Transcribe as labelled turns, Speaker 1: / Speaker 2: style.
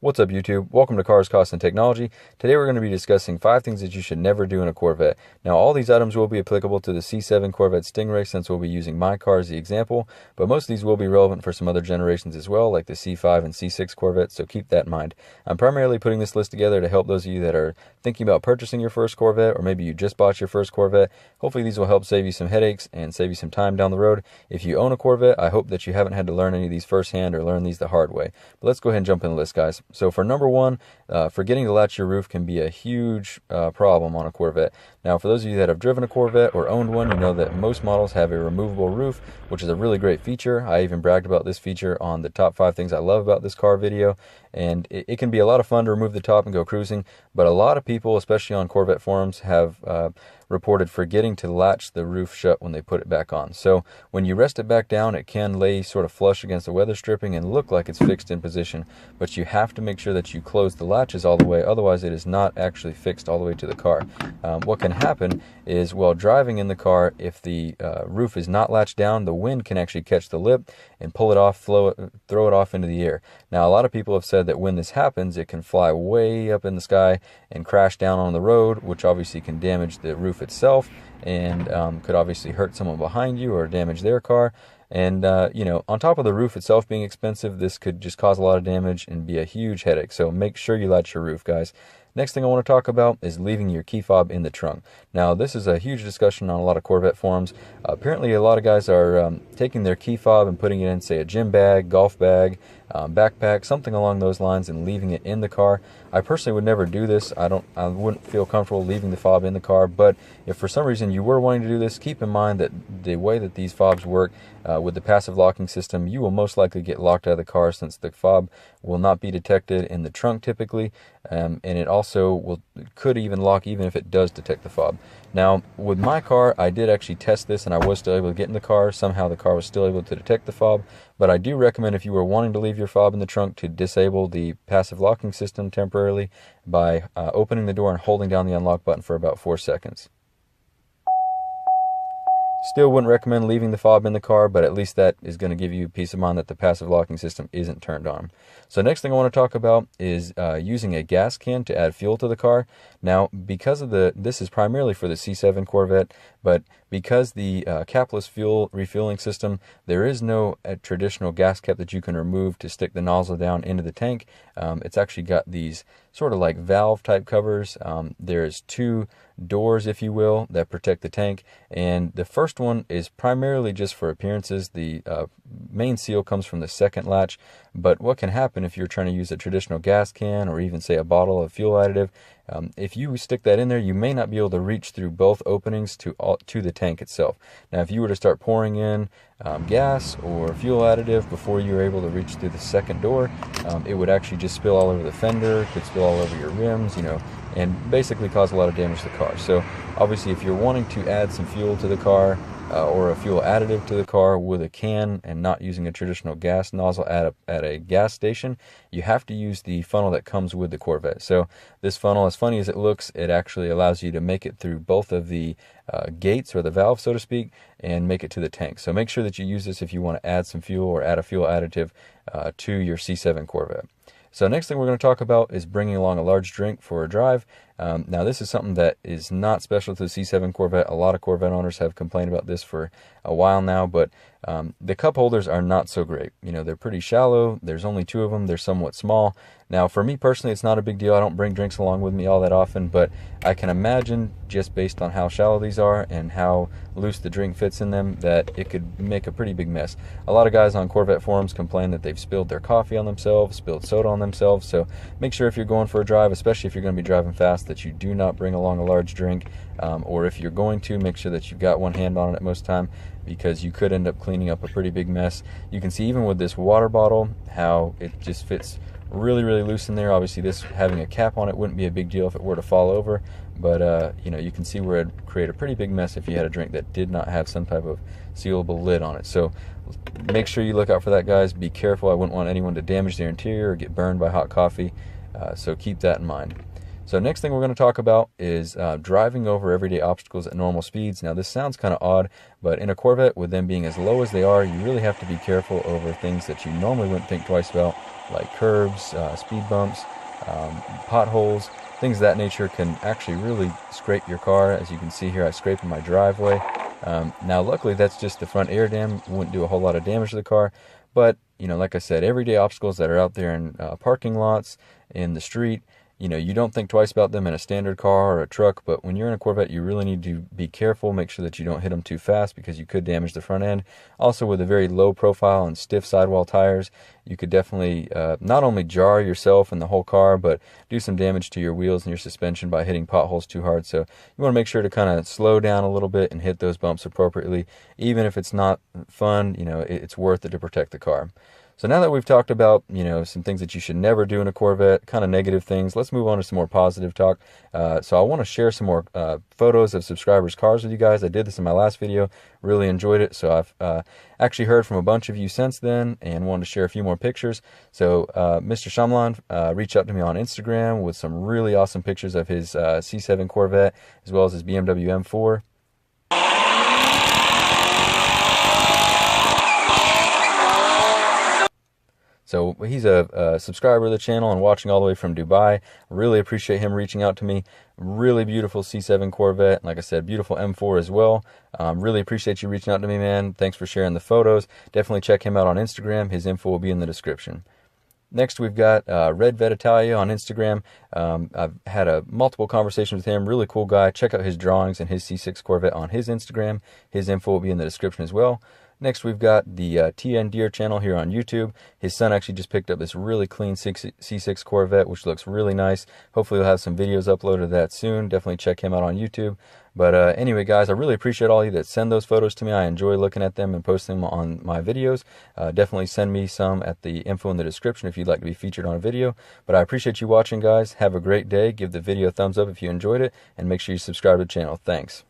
Speaker 1: What's up, YouTube? Welcome to Cars, Cost, and Technology. Today we're going to be discussing 5 things that you should never do in a Corvette. Now, all these items will be applicable to the C7 Corvette Stingray since we'll be using my car as the example, but most of these will be relevant for some other generations as well, like the C5 and C6 Corvette, so keep that in mind. I'm primarily putting this list together to help those of you that are thinking about purchasing your first Corvette, or maybe you just bought your first Corvette. Hopefully these will help save you some headaches and save you some time down the road. If you own a Corvette, I hope that you haven't had to learn any of these firsthand or learn these the hard way. But let's go ahead and jump in the list, guys. So for number one, forgetting to latch your roof can be a huge problem on a Corvette. Now, for those of you that have driven a Corvette or owned one, you know that most models have a removable roof, which is a really great feature. I even bragged about this feature on the top 5 things I love about this car video, and it can be a lot of fun to remove the top and go cruising, but a lot of people, especially on Corvette forums, have reported forgetting to latch the roof shut when they put it back on. So when you rest it back down, it can lay sort of flush against the weather stripping and look like it's fixed in position, but you have to make sure that you close the latches all the way, otherwise it is not actually fixed all the way to the car. What can happen is, while driving in the car, if the roof is not latched down, the wind can actually catch the lip and pull it off, throw it off into the air. Now, a lot of people have said that when this happens, it can fly way up in the sky and crash down on the road, which obviously can damage the roof itself and could obviously hurt someone behind you or damage their car. And, you know, on top of the roof itself being expensive, this could just cause a lot of damage and be a huge headache. So make sure you latch your roof, guys. Next thing I want to talk about is leaving your key fob in the trunk. Now, this is a huge discussion on a lot of Corvette forums. Apparently, a lot of guys are taking their key fob and putting it in, say, a gym bag, golf bag, backpack, something along those lines, and leaving it in the car. I personally would never do this. I wouldn't feel comfortable leaving the fob in the car, but if for some reason you were wanting to do this, keep in mind that the way that these fobs work with the passive locking system, you will most likely get locked out of the car, since the fob will not be detected in the trunk typically, and it also could even lock even if it does detect the fob. Now, with my car, I did actually test this, and I was still able to get in the car. Somehow the car was still able to detect the fob, but I do recommend, if you were wanting to leave your fob in the trunk, to disable the passive locking system temporarily by opening the door and holding down the unlock button for about 4 seconds. Still wouldn't recommend leaving the fob in the car, but at least that is going to give you peace of mind that the passive locking system isn't turned on. So next thing I want to talk about is using a gas can to add fuel to the car. Now, because of this is primarily for the C7 Corvette, but because the capless fuel refueling system, there is no traditional gas cap that you can remove to stick the nozzle down into the tank. It's actually got these sort of like valve type covers. There's 2 doors, if you will, that protect the tank, and the first one is primarily just for appearances. The main seal comes from the second latch, but what can happen if you're trying to use a traditional gas can or even, say, a bottle of fuel additive, if you stick that in there, you may not be able to reach through both openings to the tank itself. Now, if you were to start pouring in gas or fuel additive before you were able to reach through the second door, it would actually just spill all over the fender, could spill all over your rims, you know, and basically cause a lot of damage to the car. So obviously, if you're wanting to add some fuel to the car or a fuel additive to the car with a can and not using a traditional gas nozzle at a gas station, you have to use the funnel that comes with the Corvette. So this funnel, as funny as it looks, it actually allows you to make it through both of the gates, or the valve, so to speak, and make it to the tank. So make sure that you use this if you want to add some fuel or add a fuel additive to your C7 Corvette. So next thing we're going to talk about is bringing along a large drink for a drive. Now, this is something that is not special to the C7 Corvette. A lot of Corvette owners have complained about this for a while now, but the cup holders are not so great. You know, they're pretty shallow. There's only 2 of them. They're somewhat small. Now, for me personally, it's not a big deal. I don't bring drinks along with me all that often, but I can imagine, just based on how shallow these are and how loose the drink fits in them, that it could make a pretty big mess. A lot of guys on Corvette forums complain that they've spilled their coffee on themselves, spilled soda on themselves, so make sure if you're going for a drive, especially if you're going to be driving fast, that you do not bring along a large drink, or if you're going to, make sure that you've got one hand on it at most time, because you could end up cleaning up a pretty big mess. You can see even with this water bottle how it just fits really, really loose in there. Obviously, this having a cap on it wouldn't be a big deal if it were to fall over, but you know, you can see where it'd create a pretty big mess if you had a drink that did not have some type of sealable lid on it. So make sure you look out for that, guys. Be careful. I wouldn't want anyone to damage their interior or get burned by hot coffee, so keep that in mind. So next thing we're going to talk about is driving over everyday obstacles at normal speeds. Now this sounds kind of odd, but in a Corvette, with them being as low as they are, you really have to be careful over things that you normally wouldn't think twice about, like curbs, speed bumps, potholes, things of that nature can actually really scrape your car. As you can see here, I scraped in my driveway. Now luckily that's just the front air dam, wouldn't do a whole lot of damage to the car, but you know, like I said, everyday obstacles that are out there in parking lots, in the street, you know, you don't think twice about them in a standard car or a truck, but when you're in a Corvette, you really need to be careful, make sure that you don't hit them too fast because you could damage the front end. Also, with a very low profile and stiff sidewall tires, you could definitely not only jar yourself and the whole car, but do some damage to your wheels and your suspension by hitting potholes too hard. So you want to make sure to kind of slow down a little bit and hit those bumps appropriately. Even if it's not fun, you know, it's worth it to protect the car. So now that we've talked about, you know, some things that you should never do in a Corvette, kind of negative things, let's move on to some more positive talk. So I want to share some more photos of subscribers' cars with you guys. I did this in my last video, really enjoyed it. So I've actually heard from a bunch of you since then and wanted to share a few more pictures. So Mr. Shamlan reached out to me on Instagram with some really awesome pictures of his C7 Corvette as well as his BMW M4. So he's a subscriber of the channel and watching all the way from Dubai. Really appreciate him reaching out to me. Really beautiful C7 Corvette. Like I said, beautiful M4 as well. Really appreciate you reaching out to me, man. Thanks for sharing the photos. Definitely check him out on Instagram. His info will be in the description. Next, we've got Red Vet Italia on Instagram. I've had multiple conversations with him. Really cool guy. Check out his drawings and his C6 Corvette on his Instagram. His info will be in the description as well. Next, we've got the TN Deer channel here on YouTube. His son actually just picked up this really clean C6 Corvette, which looks really nice. Hopefully, we'll have some videos uploaded of that soon. Definitely check him out on YouTube. But anyway, guys, I really appreciate all of you that send those photos to me. I enjoy looking at them and posting them on my videos. Definitely send me some at the info in the description if you'd like to be featured on a video. But I appreciate you watching, guys. Have a great day. Give the video a thumbs up if you enjoyed it, and make sure you subscribe to the channel. Thanks.